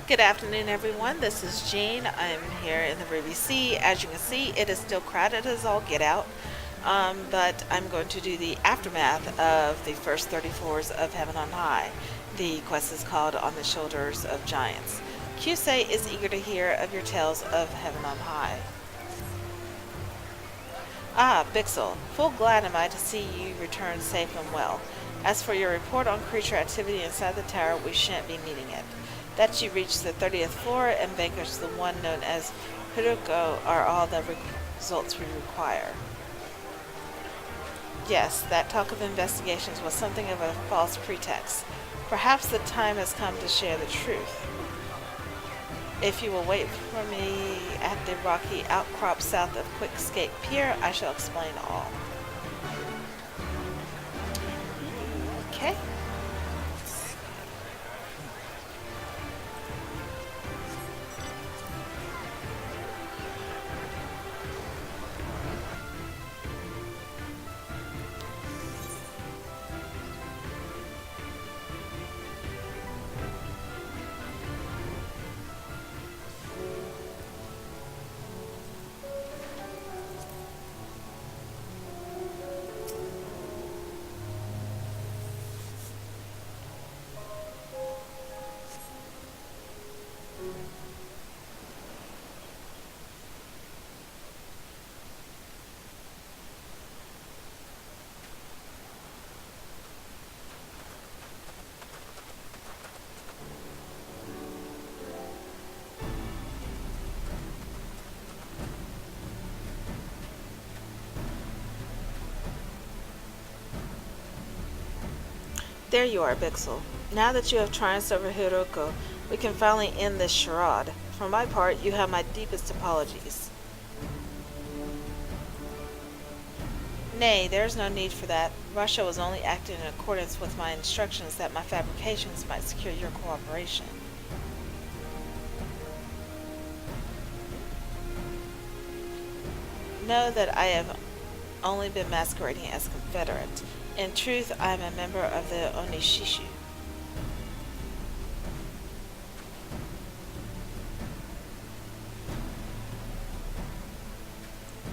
Good afternoon, everyone. This is Jean. I'm here in the Ruby Sea. As you can see, it is still crowded as all get out, but I'm going to do the aftermath of the first 30 floors of Heaven on High. The quest is called On the Shoulders of Giants. QSA is eager to hear of your tales of Heaven on High. Ah, Bixel, full glad am I to see you return safe and well. As for your report on creature activity inside the tower, we shan't be needing it. That you reached the 30th floor and vanquished the one known as Hiruko are all the results we require. Yes, that talk of investigations was something of a false pretext. Perhaps the time has come to share the truth. If you will wait for me at the rocky outcrop south of Quickscape Pier, I shall explain all. Okay. There you are, Bixel. Now that you have triumphed over Hiroko, we can finally end this charade. For my part, you have my deepest apologies. Nay, there is no need for that. Russia was only acting in accordance with my instructions that my fabrications might secure your cooperation. Know that I have only been masquerading as Confederate. In truth, I am a member of the Onishishu.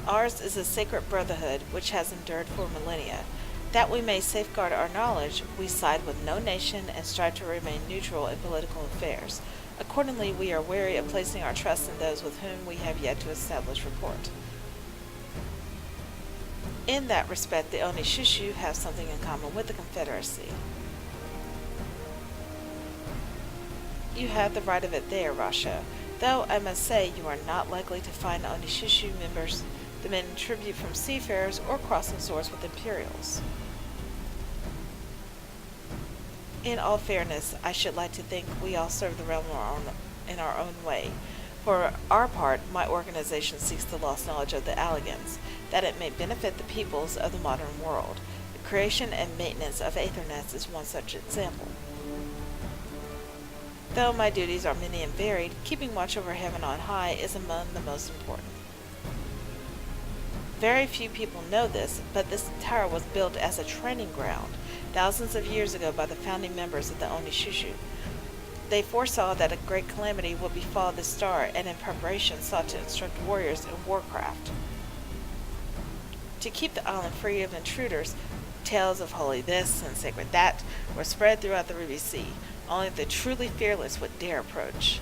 Ours is a sacred brotherhood which has endured for millennia. That we may safeguard our knowledge, we side with no nation and strive to remain neutral in political affairs. Accordingly, we are wary of placing our trust in those with whom we have yet to establish rapport. In that respect, the Onishishu have something in common with the Confederacy. You have the right of it there, Rasha, though I must say you are not likely to find Onishishu members demanding tribute from seafarers or crossing swords with Imperials. In all fairness, I should like to think we all serve the realm in our own way. For our part, my organization seeks the lost knowledge of the Alligans, that it may benefit the peoples of the modern world. The creation and maintenance of Aethernets is one such example. Though my duties are many and varied, keeping watch over Heaven on High is among the most important. Very few people know this, but this tower was built as a training ground thousands of years ago by the founding members of the Onishishu. They foresaw that a great calamity would befall this star and in preparation sought to instruct warriors in warcraft. To keep the island free of intruders, tales of holy this and sacred that were spread throughout the Ruby Sea. Only the truly fearless would dare approach.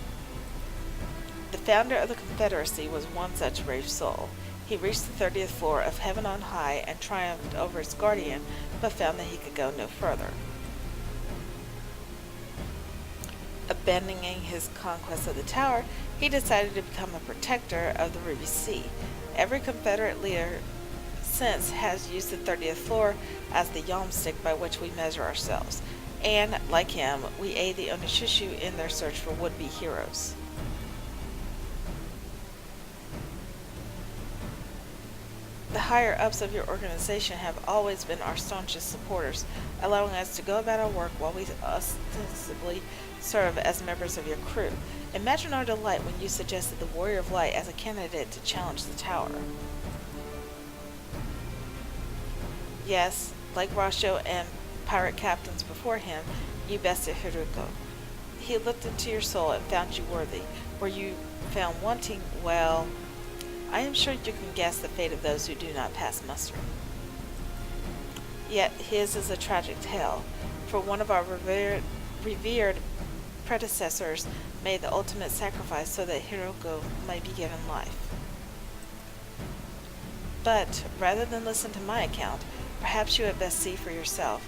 The founder of the Confederacy was one such brave soul. He reached the 30th floor of Heaven on High and triumphed over its guardian, but found that he could go no further. Abandoning his conquest of the tower, he decided to become a protector of the Ruby Sea. Every Confederate leader since has used the 30th floor as the yardstick by which we measure ourselves, and, like him, we aid the Onishishu in their search for would-be heroes. The higher-ups of your organization have always been our staunchest supporters, allowing us to go about our work while we ostensibly serve as members of your crew. Imagine our delight when you suggested the Warrior of Light as a candidate to challenge the tower. Yes, like Rasho and pirate captains before him, you bested Hiruko. He looked into your soul and found you worthy. Were you found wanting, well, I am sure you can guess the fate of those who do not pass muster. Yet his is a tragic tale, for one of our revered predecessors made the ultimate sacrifice so that Hiroko might be given life. But, rather than listen to my account, perhaps you had best see for yourself.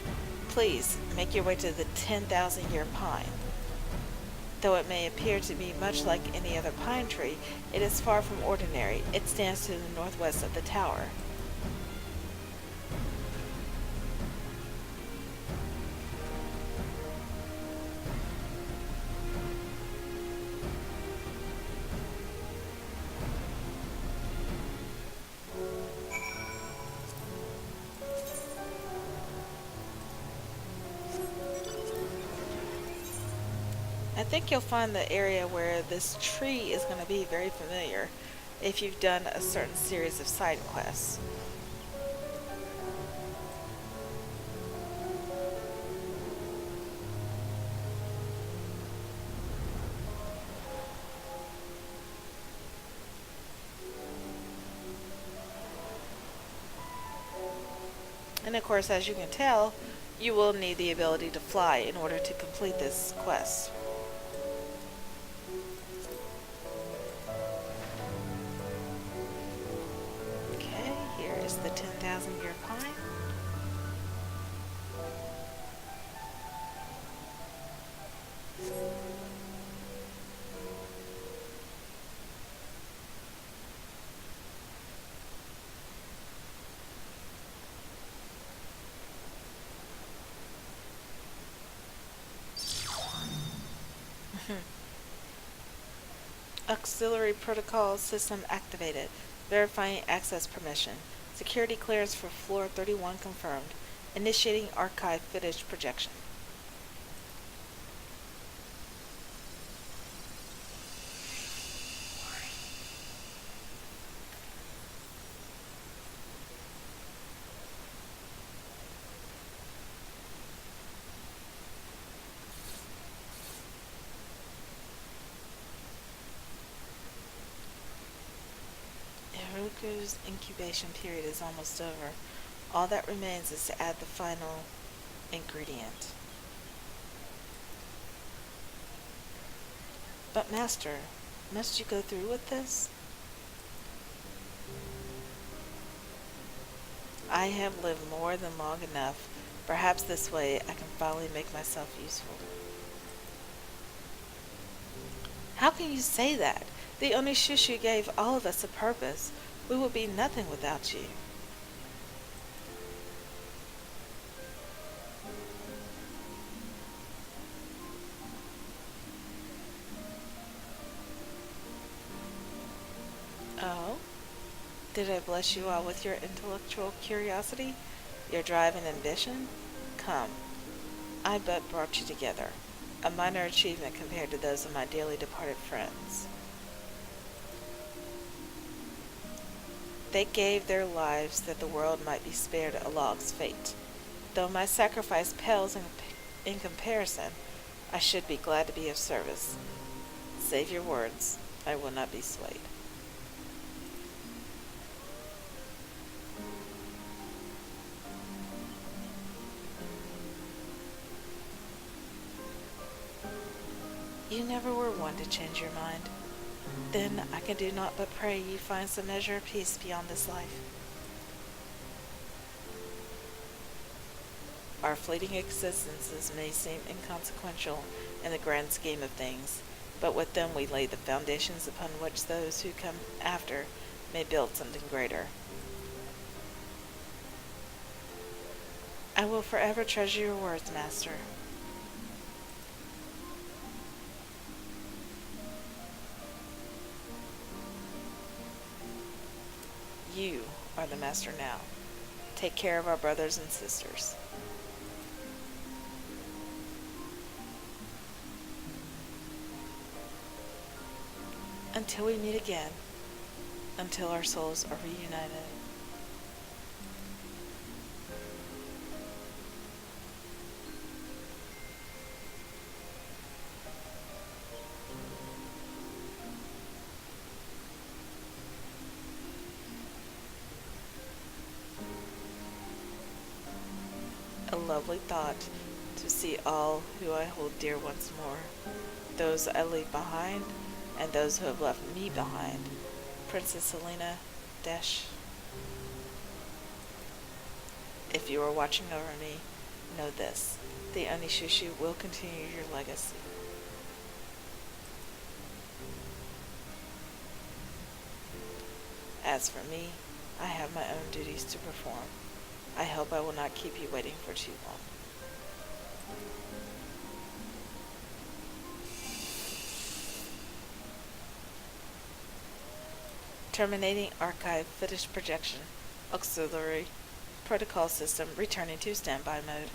Please, make your way to the 10,000-year pine. Though it may appear to be much like any other pine tree, it is far from ordinary. It stands to the northwest of the tower. I think you'll find the area where this tree is going to be very familiar if you've done a certain series of side quests. And of course, as you can tell, you will need the ability to fly in order to complete this quest. Okay, here is the 10,000-year pine. Auxiliary protocol system activated. Verifying access permission. Security clearance for floor 31 confirmed. Initiating archive footage projection. Iruku's incubation period is almost over. All that remains is to add the final ingredient. But Master, must you go through with this? I have lived more than long enough. Perhaps this way I can finally make myself useful. How can you say that? The Onishushu gave all of us a purpose. We would be nothing without you. Oh? Did I bless you all with your intellectual curiosity? Your drive and ambition? Come. I but brought you together. A minor achievement compared to those of my dearly departed friends. They gave their lives that the world might be spared a log's fate. Though my sacrifice pales in comparison, I should be glad to be of service. Save your words. I will not be swayed. You never were one to change your mind. Then I can do naught but pray you find some measure of peace beyond this life. Our fleeting existences may seem inconsequential in the grand scheme of things, but with them we lay the foundations upon which those who come after may build something greater. I will forever treasure your words, Master. You are the Master now. Take care of our brothers and sisters. Until we meet again, until our souls are reunited. lovely thought to see all who I hold dear once more, those I leave behind, and those who have left me behind. Princess Selena Dash. If you are watching over me, know this. The Onishushu will continue your legacy. As for me, I have my own duties to perform. I hope I will not keep you waiting for too long. Terminating archive footage projection. Auxiliary protocol system returning to standby mode.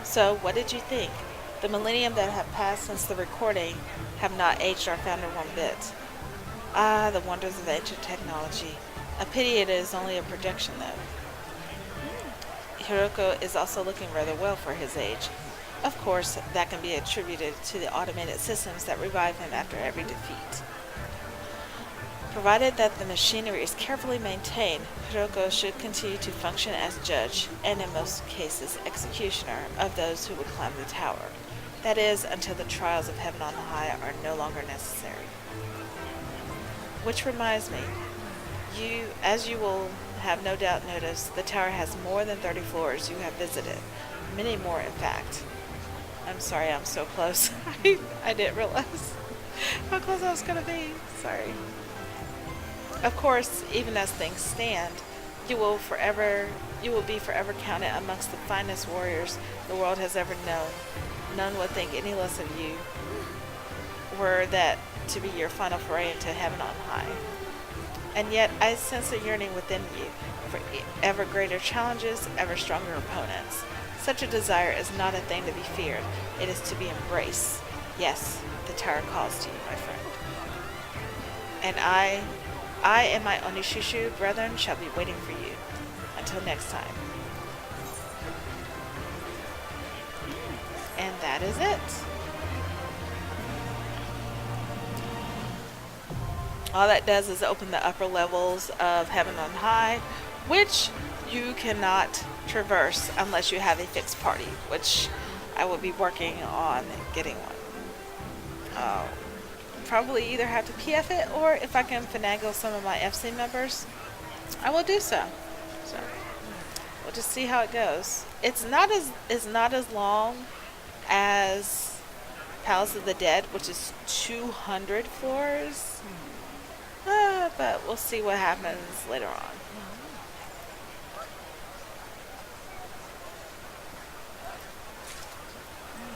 So, what did you think? The millennium that have passed since the recording have not aged our founder one bit. Ah, the wonders of ancient technology. A pity it is only a projection, though. Hiroko is also looking rather well for his age. Of course, that can be attributed to the automated systems that revive him after every defeat. Provided that the machinery is carefully maintained, Hiroko should continue to function as judge, and in most cases executioner, of those who would climb the tower. That is, until the trials of heaven on high are no longer necessary. Which reminds me, as you will have no doubt noticed, the tower has more than 30 floors you have visited. Many more, in fact. I'm sorry I'm so close. I didn't realize how close I was going to be. Sorry. Of course, even as things stand, you will be forever counted amongst the finest warriors the world has ever known. None would think any less of you were that to be your final foray into heaven on high. And yet I sense a yearning within you for ever greater challenges, ever stronger opponents. Such a desire is not a thing to be feared. It is to be embraced. Yes, the tower calls to you, my friend. And I and my Onishushu brethren shall be waiting for you. Until next time. And that is it. All that does is open the upper levels of Heaven on High, which you cannot traverse unless you have a fixed party, which I will be working on getting one. Probably either have to PF it, or if I can finagle some of my FC members, I will do so. So we'll just see how it goes. It's not as long as Palace of the Dead, which is 200 floors. But we'll see what happens later on.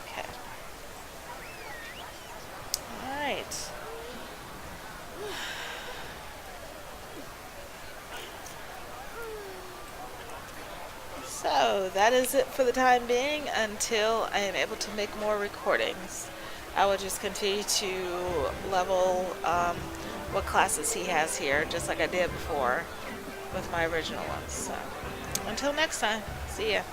Okay. Alright. So that is it for the time being until I am able to make more recordings. I will just continue to level what classes he has here, just like I did before with my original ones. So until next time, see ya.